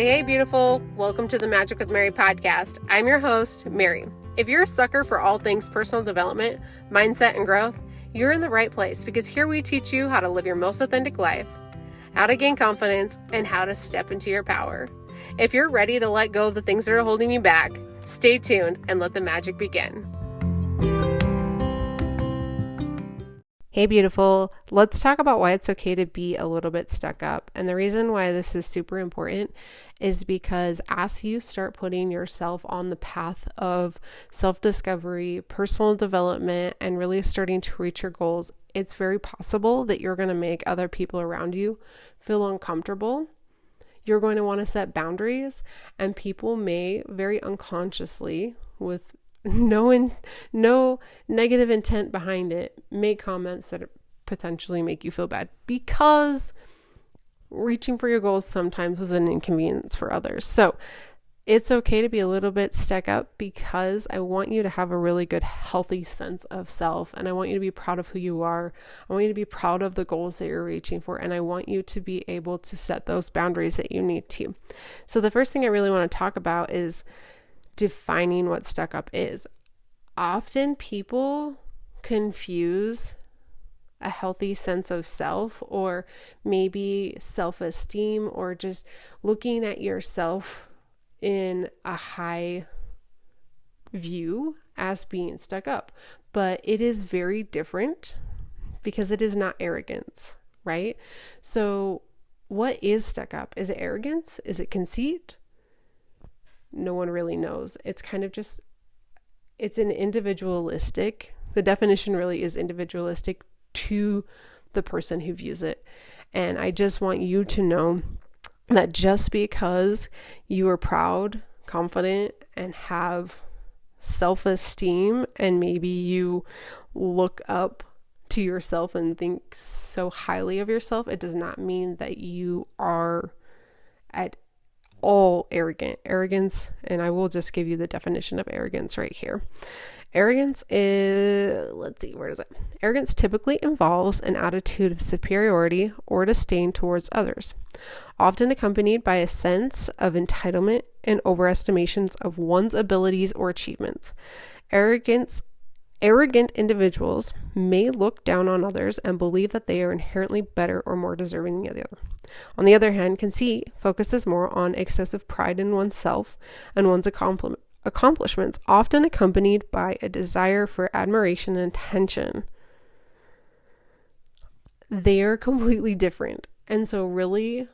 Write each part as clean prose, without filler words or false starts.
Hey, beautiful. Welcome to the Magic with Mary podcast. I'm your host, Mary. If you're a sucker for all things personal development, mindset, and growth, you're in the right place because here we teach you how to live your most authentic life, how to gain confidence, and how to step into your power. If you're ready to let go of the things that are holding you back, stay tuned and let the magic begin. Hey, beautiful. Let's talk about why it's okay to be a little bit stuck up. And the reason why this is super important is because as you start putting yourself on the path of self-discovery, personal development, and really starting to reach your goals, it's very possible that you're going to make other people around you feel uncomfortable. You're going to want to set boundaries, and people may very unconsciously, with no negative intent behind it, make comments that potentially make you feel bad because reaching for your goals sometimes is an inconvenience for others. So it's okay to be a little bit stuck up because I want you to have a really good, healthy sense of self, and I want you to be proud of who you are. I want you to be proud of the goals that you're reaching for, and I want you to be able to set those boundaries that you need to. So the first thing I really want to talk about is defining what stuck up is. Often people confuse a healthy sense of self, or maybe self-esteem, or just looking at yourself in a high view as being stuck up. But it is very different because it is not arrogance, right? So what is stuck up? Is it arrogance? Is it conceit? No one really knows. It's kind of just, it's an individualistic, the definition really is individualistic to the person who views it. And I just want you to know that just because you are proud, confident, and have self-esteem, and maybe you look up to yourself and think so highly of yourself, it does not mean that you are at all arrogant. Arrogance, and I will just give you the definition of arrogance right here. Arrogance is, let's see, where is it? Arrogance typically involves an attitude of superiority or disdain towards others, often accompanied by a sense of entitlement and overestimations of one's abilities or achievements. Arrogant individuals may look down on others and believe that they are inherently better or more deserving than the other. On the other hand, conceit focuses more on excessive pride in oneself and one's accomplishments, often accompanied by a desire for admiration and attention. They are completely different. And so really,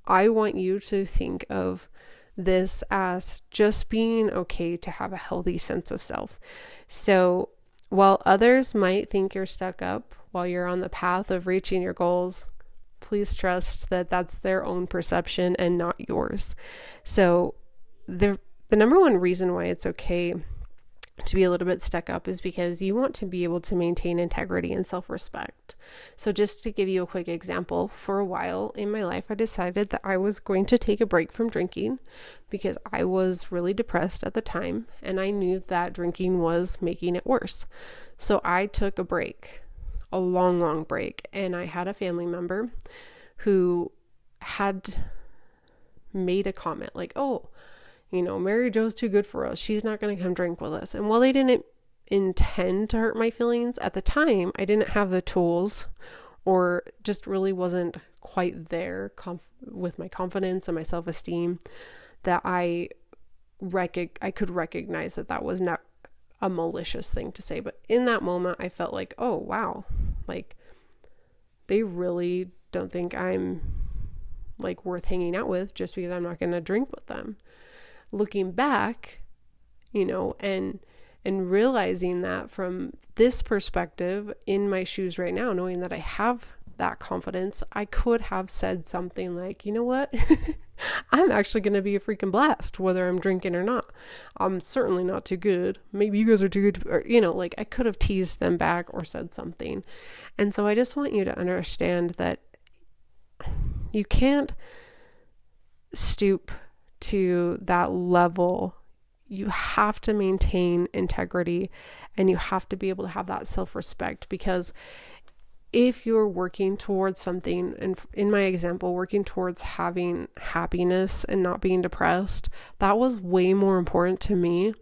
I want you to think of this as just being okay to have a healthy sense of self. So while others might think you're stuck up while you're on the path of reaching your goals, please trust that that's their own perception and not yours. So the number one reason why it's okay to be a little bit stuck up is because you want to be able to maintain integrity and self-respect. So just to give you a quick example, for a while in my life, I decided that I was going to take a break from drinking because I was really depressed at the time, and I knew that drinking was making it worse. So I took a break, a long break, and I had a family member who had made a comment like, oh, Mary Jo's too good for us. She's not going to come drink with us. And while they didn't intend to hurt my feelings at the time, I didn't have the tools, or just really wasn't quite there with my confidence and my self-esteem, that I could recognize that was not a malicious thing to say. But in that moment, I felt like, oh, wow, like they really don't think I'm like worth hanging out with just because I'm not going to drink with them. Looking back, and realizing that from this perspective, in my shoes right now, knowing that I have that confidence, I could have said something like, you know what, I'm actually going to be a freaking blast, whether I'm drinking or not. I'm certainly not too good. Maybe you guys are too good, or, like I could have teased them back or said something. And so I just want you to understand that you can't stoop to that level. You have to maintain integrity, and you have to be able to have that self-respect, because if you're working towards something, and in my example, working towards having happiness and not being depressed, that was way more important to me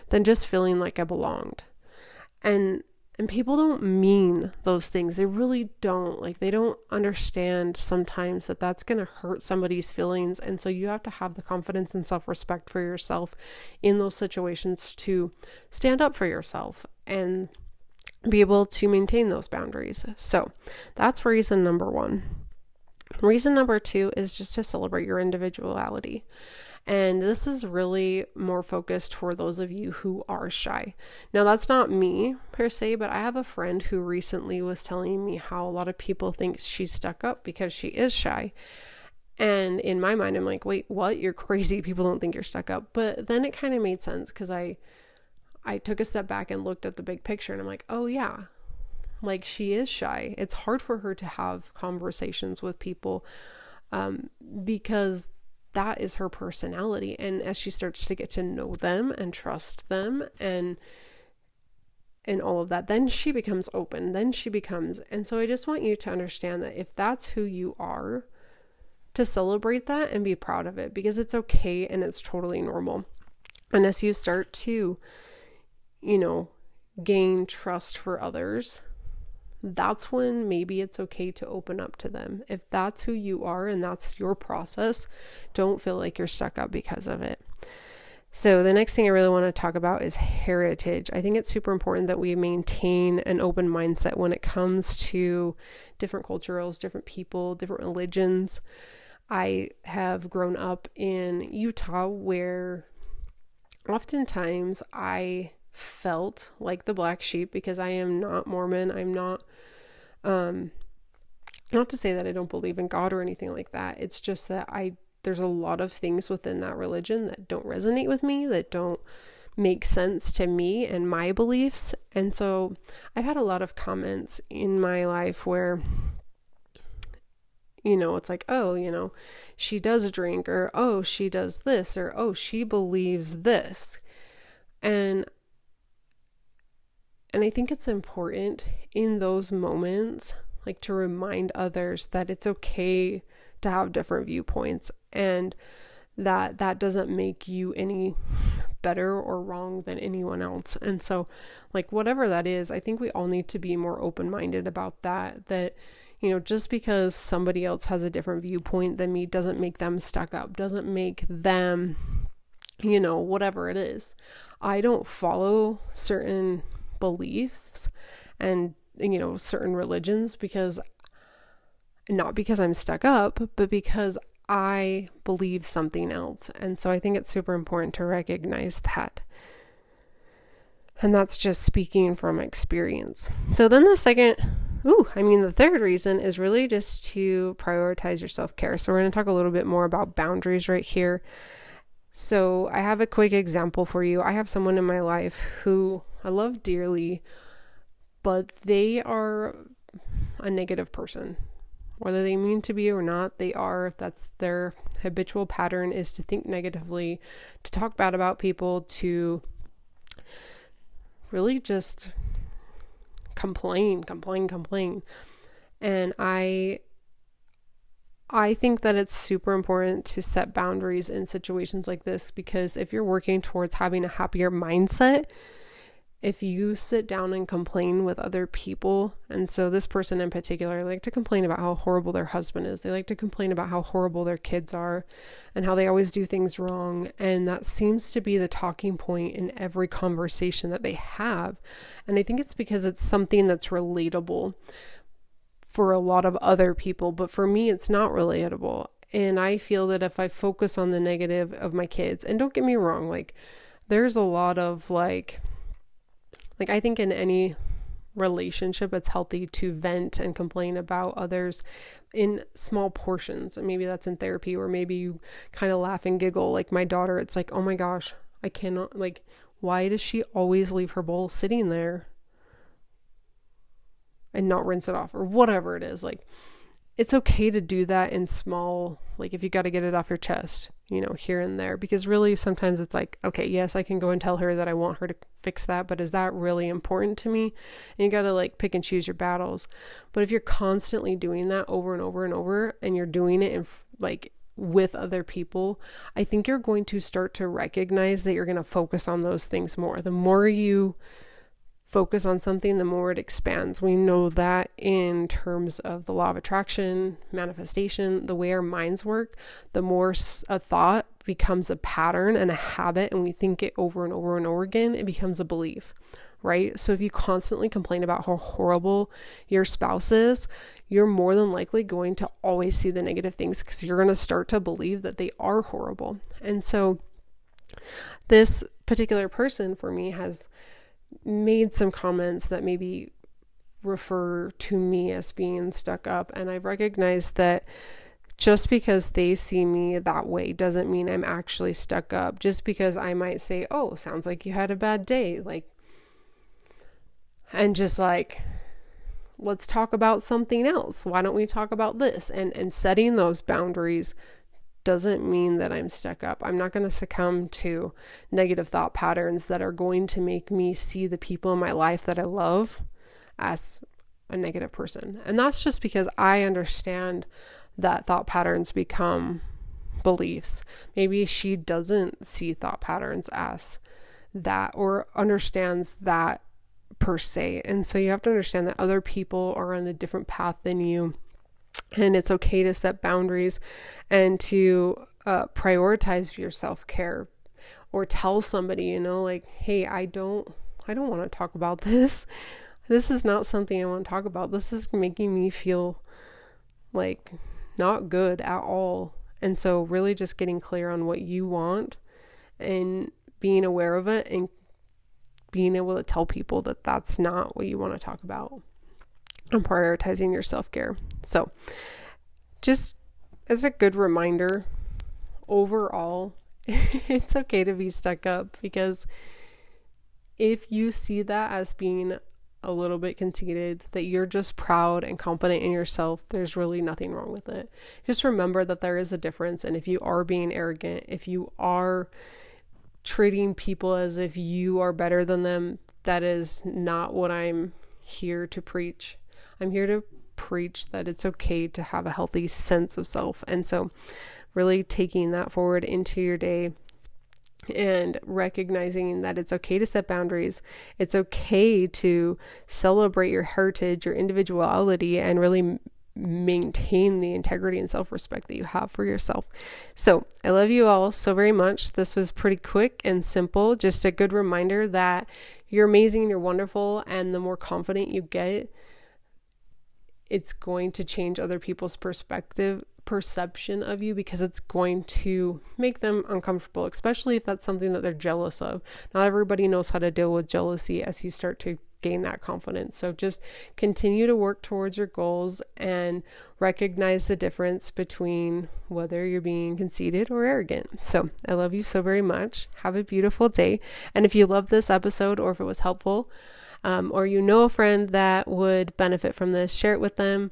than just feeling like I belonged. And people don't mean those things. They really don't. Like, they don't understand sometimes that that's going to hurt somebody's feelings. And so you have to have the confidence and self-respect for yourself in those situations to stand up for yourself and be able to maintain those boundaries. So that's reason number one. Reason number two is just to celebrate your individuality. And this is really more focused for those of you who are shy. Now, that's not me per se, but I have a friend who recently was telling me how a lot of people think she's stuck up because she is shy. And in my mind, I'm like, wait, what? You're crazy. People don't think you're stuck up. But then it kind of made sense because I took a step back and looked at the big picture, and I'm like, oh yeah, like, she is shy. It's hard for her to have conversations with people because that is her personality. And as she starts to get to know them and trust them and all of that, then she becomes open, and so I just want you to understand that if that's who you are, to celebrate that and be proud of it, because it's okay and it's totally normal. And as you start to, gain trust for others, that's when maybe it's okay to open up to them. If that's who you are and that's your process, don't feel like you're stuck up because of it. So the next thing I really want to talk about is heritage. I think it's super important that we maintain an open mindset when it comes to different cultures, different people, different religions. I have grown up in Utah where oftentimes I felt like the black sheep because I am not Mormon. I'm not to say that I don't believe in God or anything like that. It's just that there's a lot of things within that religion that don't resonate with me, that don't make sense to me and my beliefs. And so I've had a lot of comments in my life where, it's like, oh, she does drink, or, oh, she does this, or, oh, she believes this. And I think it's important in those moments, like, to remind others that it's okay to have different viewpoints, and that doesn't make you any better or wrong than anyone else. And so, like, whatever that is, I think we all need to be more open-minded about that, just because somebody else has a different viewpoint than me doesn't make them stuck up, doesn't make them, whatever it is. I don't follow certain beliefs and, certain religions not because I'm stuck up, but because I believe something else. And so I think it's super important to recognize that. And that's just speaking from experience. So then the third reason is really just to prioritize your self-care. So we're going to talk a little bit more about boundaries right here. So I have a quick example for you. I have someone in my life who I love dearly, but they are a negative person. Whether they mean to be or not, they are. If that's their habitual pattern, is to think negatively, to talk bad about people, to really just complain. And I think that it's super important to set boundaries in situations like this, because if you're working towards having a happier mindset, if you sit down and complain with other people, and so this person in particular like to complain about how horrible their husband is, they like to complain about how horrible their kids are and how they always do things wrong, and that seems to be the talking point in every conversation that they have. And I think it's because it's something that's relatable for a lot of other people, but for me it's not relatable. And I feel that if I focus on the negative of my kids, and don't get me wrong, like, there's a lot of like I think in any relationship it's healthy to vent and complain about others in small portions. And maybe that's in therapy, or maybe you kind of laugh and giggle. Like my daughter, it's like, oh my gosh, I cannot, like, why does she always leave her bowl sitting there and not rinse it off, or whatever it is. Like, it's okay to do that in small, like if you got to get it off your chest, here and there, because really sometimes it's like, okay, yes, I can go and tell her that I want her to fix that, but is that really important to me? And you got to like pick and choose your battles. But if you're constantly doing that over and over and over, and you're doing it in like with other people, I think you're going to start to recognize that you're going to focus on those things more. The more you focus on something, the more it expands. We know that in terms of the law of attraction, manifestation, the way our minds work, the more a thought becomes a pattern and a habit, and we think it over and over and over again, it becomes a belief, right? So if you constantly complain about how horrible your spouse is, you're more than likely going to always see the negative things, because you're going to start to believe that they are horrible. And so this particular person for me has made some comments that maybe refer to me as being stuck up, and I've recognized that just because they see me that way doesn't mean I'm actually stuck up. Just because I might say, oh, sounds like you had a bad day, and just like, let's talk about something else. Why don't we talk about this? And setting those boundaries doesn't mean that I'm stuck up. I'm not going to succumb to negative thought patterns that are going to make me see the people in my life that I love as a negative person. And that's just because I understand that thought patterns become beliefs. Maybe she doesn't see thought patterns as that, or understands that per se. And so you have to understand that other people are on a different path than you. And it's okay to set boundaries and to prioritize your self-care, or tell somebody, like, hey, I don't want to talk about this. This is not something I want to talk about. This is making me feel like not good at all. And so really just getting clear on what you want and being aware of it, and being able to tell people that that's not what you want to talk about, and prioritizing your self-care. So just as a good reminder, overall, it's okay to be stuck up, because if you see that as being a little bit conceited, that you're just proud and confident in yourself, there's really nothing wrong with it. Just remember that there is a difference. And if you are being arrogant, if you are treating people as if you are better than them, that is not what I'm here to preach. I'm here to preach that it's okay to have a healthy sense of self. And so really taking that forward into your day, and recognizing that it's okay to set boundaries. It's okay to celebrate your heritage, your individuality, and really maintain the integrity and self-respect that you have for yourself. So I love you all so very much. This was pretty quick and simple. Just a good reminder that you're amazing, you're wonderful, and the more confident you get, it's going to change other people's perception of you, because it's going to make them uncomfortable, especially if that's something that they're jealous of. Not everybody knows how to deal with jealousy as you start to gain that confidence. So just continue to work towards your goals, and recognize the difference between whether you're being conceited or arrogant. So I love you so very much. Have a beautiful day. And if you love this episode, or if it was helpful, or you know a friend that would benefit from this, share it with them.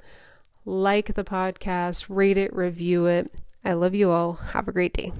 Like the podcast, rate it, review it. I love you all. Have a great day.